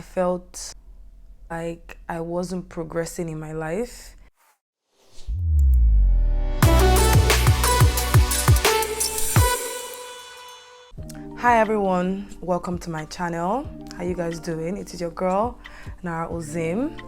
I felt like I wasn't progressing in my life. Hi everyone, welcome to my channel. How you guys doing? It is your girl, Nara Ozim.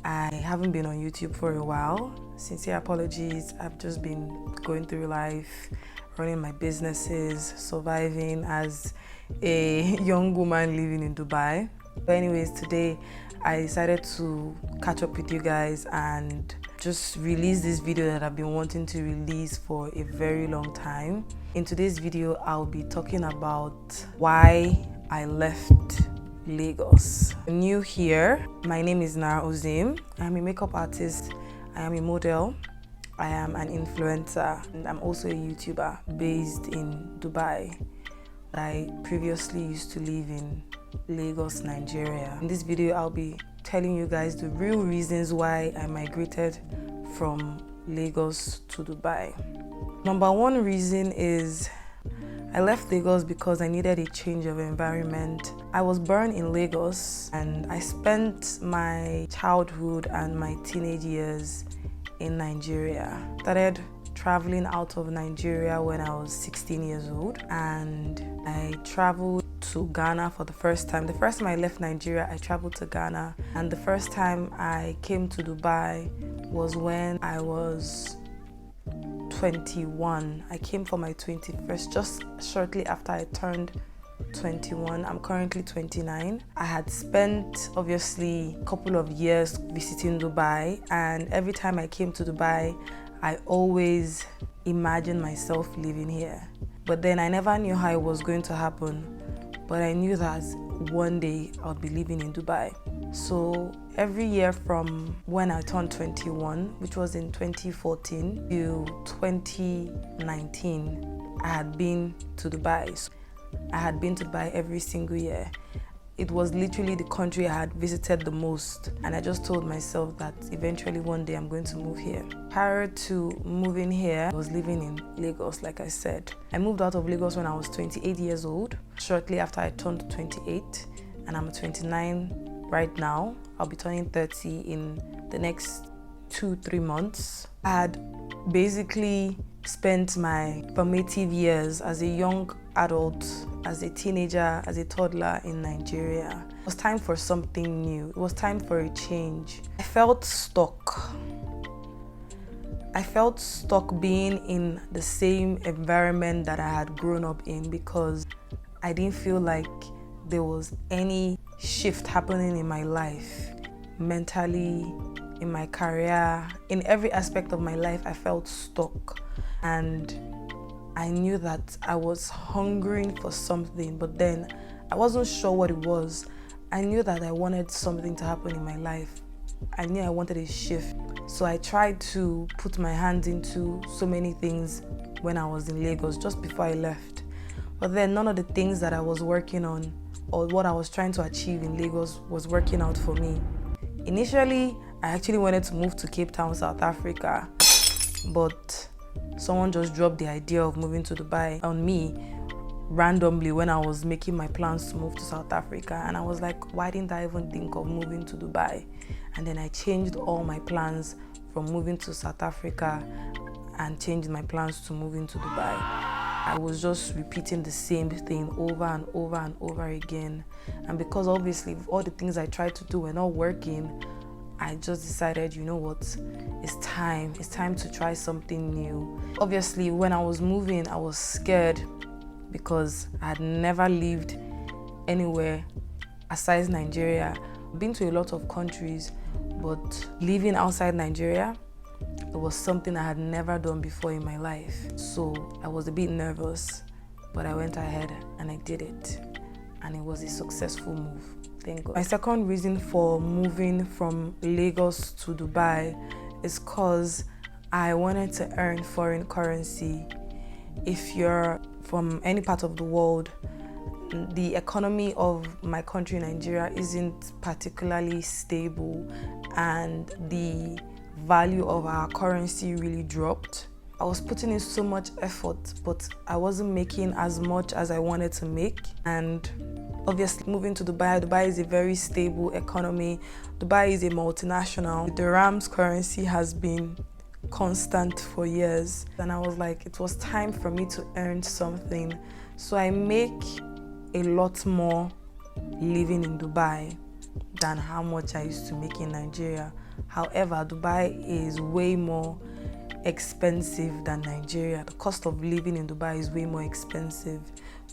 I haven't been on YouTube for a while. Sincere apologies. I've just been going through life, running my businesses, surviving as a young woman living in Dubai. But anyways, today I decided to catch up with you guys and just release this video that I've been wanting to release for a very long time. In today's video, I'll be talking about why I left Lagos. I'm new here. My name is Nara Ozim. I'm a makeup artist. I am a model. I am an influencer, and I'm also a YouTuber based in Dubai. I previously used to live in Lagos, Nigeria. In this video, I'll be telling you guys the real reasons why I migrated from Lagos to Dubai. Number one reason is I left Lagos because I needed a change of environment. I was born in Lagos and I spent my childhood and my teenage years in Nigeria. Started traveling out of Nigeria when I was 16 years old, and I traveled to Ghana for the first time. The first time I left Nigeria, I traveled to Ghana, and the first time I came to Dubai was when I was 21. I came for my 21st, just shortly after I turned 21. I'm currently 29. I had spent obviously a couple of years visiting Dubai, and every time I came to Dubai, I always imagined myself living here. But then I never knew how it was going to happen, but I knew that one day I would be living in Dubai. So every year from when I turned 21, which was in 2014 to 2019, I had been to Dubai. So I had been to Dubai every single year. It was literally the country I had visited the most, and I just told myself that eventually one day I'm going to move here. Prior to moving here, I was living in Lagos, like I said. I moved out of Lagos when I was 28 years old, shortly after I turned 28, and I'm 29 right now. I'll be turning 30 in the next 2-3 months. I had basically spent my formative years as a young adult, as a teenager, as a toddler in Nigeria. It was time for something new. It was time for a change. I felt stuck. I felt stuck being in the same environment that I had grown up in because I didn't feel like there was any shift happening in my life, mentally, in my career, in every aspect of my life. I felt stuck, and I knew that I was hungering for something, but then I wasn't sure what it was. I knew that I wanted something to happen in my life. I knew I wanted a shift. So I tried to put my hands into so many things when I was in Lagos, just before I left. But then none of the things that I was working on or what I was trying to achieve in Lagos was working out for me. Initially, I actually wanted to move to Cape Town, South Africa, but someone just dropped the idea of moving to Dubai on me randomly when I was making my plans to move to South Africa, and I was like, why didn't I even think of moving to Dubai? And then I changed all my plans from moving to South Africa and changed my plans to moving to Dubai. I was just repeating the same thing over and over and over again, and because obviously all the things I tried to do were not working, I just decided, you know what, it's time to try something new. Obviously, when I was moving, I was scared because I had never lived anywhere aside Nigeria. I've been to a lot of countries, but living outside Nigeria, it was something I had never done before in my life. So I was a bit nervous, but I went ahead and I did it. And it was a successful move. Thank God. My second reason for moving from Lagos to Dubai is because I wanted to earn foreign currency. If you're from any part of the world, the economy of my country, Nigeria, isn't particularly stable, and the value of our currency really dropped. I was putting in so much effort, but I wasn't making as much as I wanted to make. And obviously moving to Dubai is a very stable economy. Dubai is a multinational. The dirham's currency has been constant for years. And I was like, it was time for me to earn something. So I make a lot more living in Dubai than how much I used to make in Nigeria. However, Dubai is way more expensive than Nigeria. The cost of living in Dubai is way more expensive.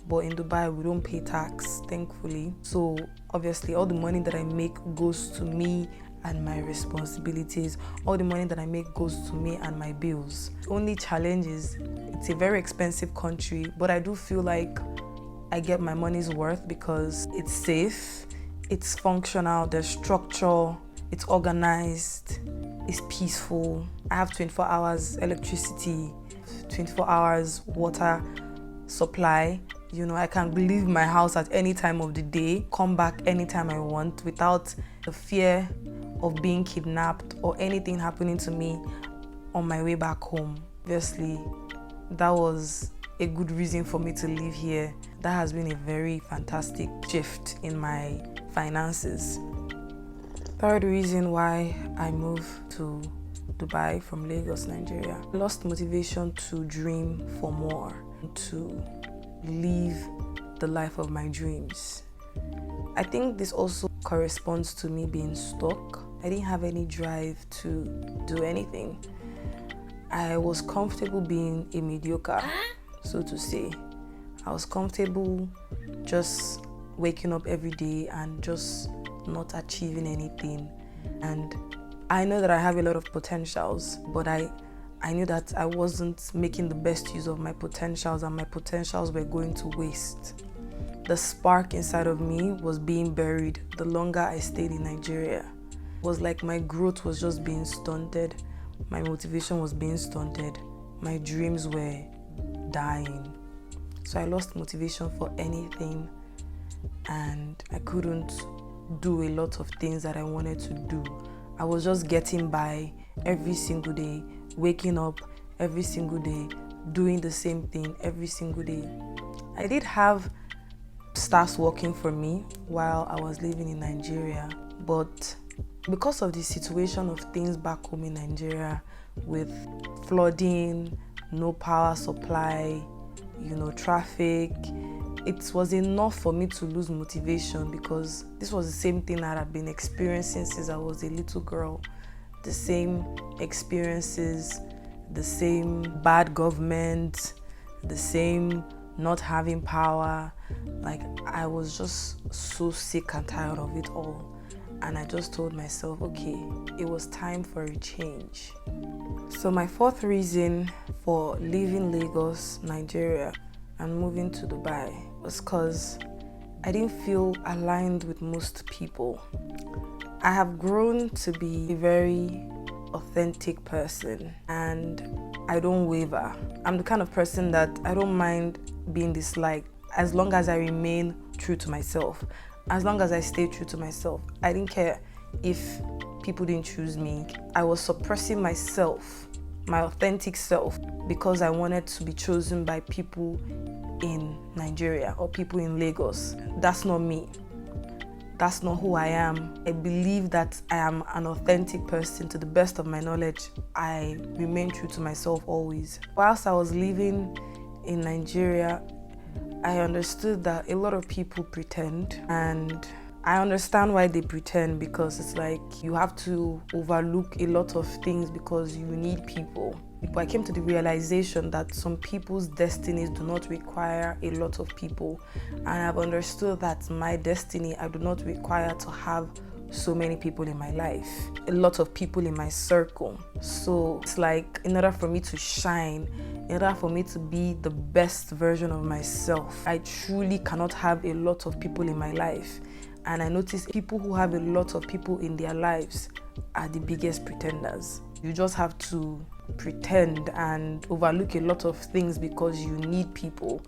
But in Dubai, we don't pay tax, thankfully. So obviously, all the money that I make goes to me and my responsibilities. All the money that I make goes to me and my bills. The only challenge is it's a very expensive country, but I do feel like I get my money's worth because it's safe, it's functional, there's structure, it's organized, it's peaceful. I have 24 hours electricity, 24 hours water supply. You know, I can leave my house at any time of the day, come back anytime I want without the fear of being kidnapped or anything happening to me on my way back home. Obviously, that was a good reason for me to live here. That has been a very fantastic shift in my finances. Third reason why I moved to Dubai from Lagos, Nigeria. I lost motivation to dream for more, to live the life of my dreams. I think this also corresponds to me being stuck. I didn't have any drive to do anything. I was comfortable being a mediocre, so to say. I was comfortable just waking up every day and just not achieving anything. And I know that I have a lot of potentials, but I knew that I wasn't making the best use of my potentials, and my potentials were going to waste. The spark inside of me was being buried the longer I stayed in Nigeria. It was like my growth was just being stunted. My motivation was being stunted. My dreams were dying. So I lost motivation for anything, and I couldn't do a lot of things that I wanted to do. I was just getting by every single day, waking up every single day, doing the same thing every single day. I did have staff working for me while I was living in Nigeria, but because of the situation of things back home in Nigeria with flooding, no power supply, traffic, it was enough for me to lose motivation, because this was the same thing that I've been experiencing since I was a little girl. The same experiences, the same bad government, the same not having power. Like, I was just so sick and tired of it all. And I just told myself, okay, it was time for a change. So my fourth reason for leaving Lagos, Nigeria, and moving to Dubai was because I didn't feel aligned with most people. I have grown to be a very authentic person, and I don't waver. I'm the kind of person that I don't mind being disliked as long as I remain true to myself. As long as I stay true to myself. I didn't care if people didn't choose me. I was suppressing myself, my authentic self, because I wanted to be chosen by people in Nigeria or people in Lagos. That's not me. That's not who I am. I believe that I am an authentic person to the best of my knowledge. I remain true to myself always. Whilst I was living in Nigeria, I understood that a lot of people pretend, and I understand why they pretend, because it's like you have to overlook a lot of things because you need people. But I came to the realization that some people's destinies do not require a lot of people, and I've understood that my destiny, I do not require to have so many people in my life, a lot of people in my circle. So it's like, in order for me to shine, in order for me to be the best version of myself, I truly cannot have a lot of people in my life. And I notice people who have a lot of people in their lives are the biggest pretenders. You just have to pretend and overlook a lot of things because you need people,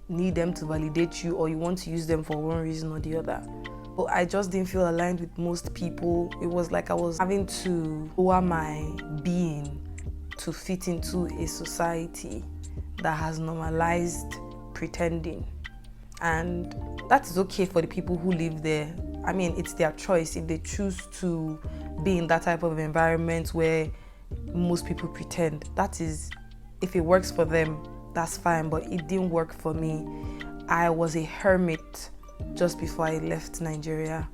need them to validate you, or you want to use them for one reason or the other. But I just didn't feel aligned with most people. It was like I was having to lower my being to fit into a society that has normalized pretending. And that is okay for the people who live there. I mean, it's their choice if they choose to be in that type of environment where most people pretend. That is, if it works for them, that's fine, but it didn't work for me. I was a hermit just before I left Nigeria.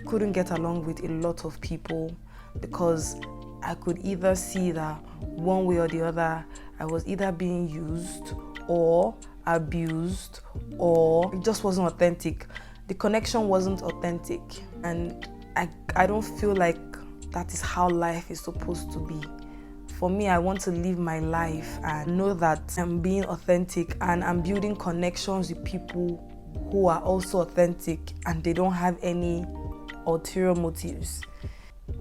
Couldn't get along with a lot of people because I could either see that one way or the other, I was either being used or abused, or it just wasn't authentic. The connection wasn't authentic, and I don't feel like that is how life is supposed to be. For me, I want to live my life and know that I'm being authentic and I'm building connections with people who are also authentic and they don't have any ulterior motives.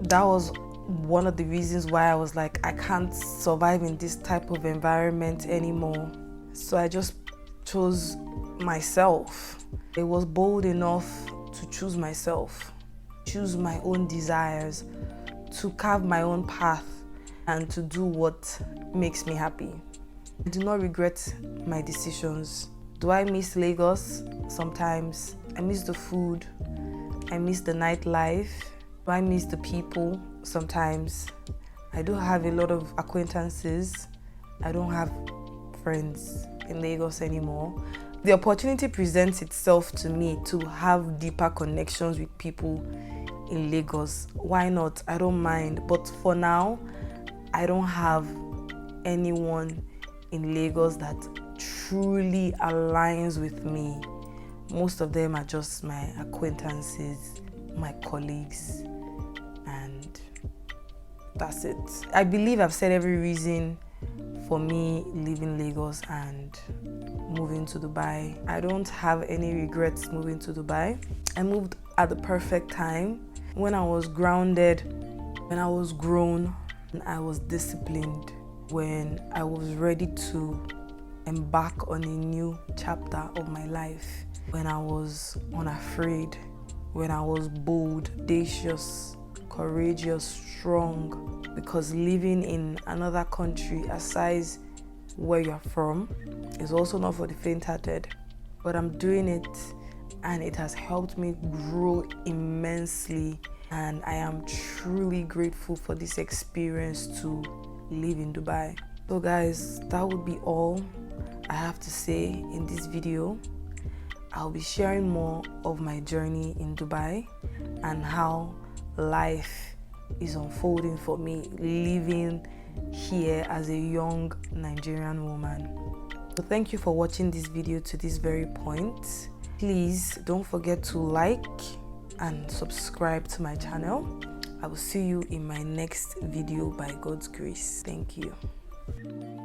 That was one of the reasons why I was like, I can't survive in this type of environment anymore. So I just chose myself. I was bold enough to choose myself, choose my own desires, to carve my own path, and to do what makes me happy. I do not regret my decisions. Do I miss Lagos? Sometimes. I miss the food. I miss the nightlife. Do I miss the people? Sometimes. I do have a lot of acquaintances. I don't have friends in Lagos anymore. The opportunity presents itself to me to have deeper connections with people in Lagos. Why not? I don't mind. But for now, I don't have anyone in Lagos that truly aligns with me. Most of them are just my acquaintances, my colleagues, and that's it. I believe I've said every reason for me leaving Lagos and moving to Dubai. I don't have any regrets moving to Dubai. I moved at the perfect time, when I was grounded, when I was grown, and I was disciplined, when I was ready to embark on a new chapter of my life, when I was unafraid, when I was bold, audacious, courageous, strong. Because living in another country, aside where you're from, is also not for the faint-hearted. But I'm doing it, and it has helped me grow immensely. And I am truly grateful for this experience to live in Dubai. So guys, that would be all I have to say in this video. I'll be sharing more of my journey in Dubai and how life is unfolding for me living here as a young Nigerian woman. So thank you for watching this video to this very point. Please don't forget to like and subscribe to my channel. I will see you in my next video by God's grace. Thank you.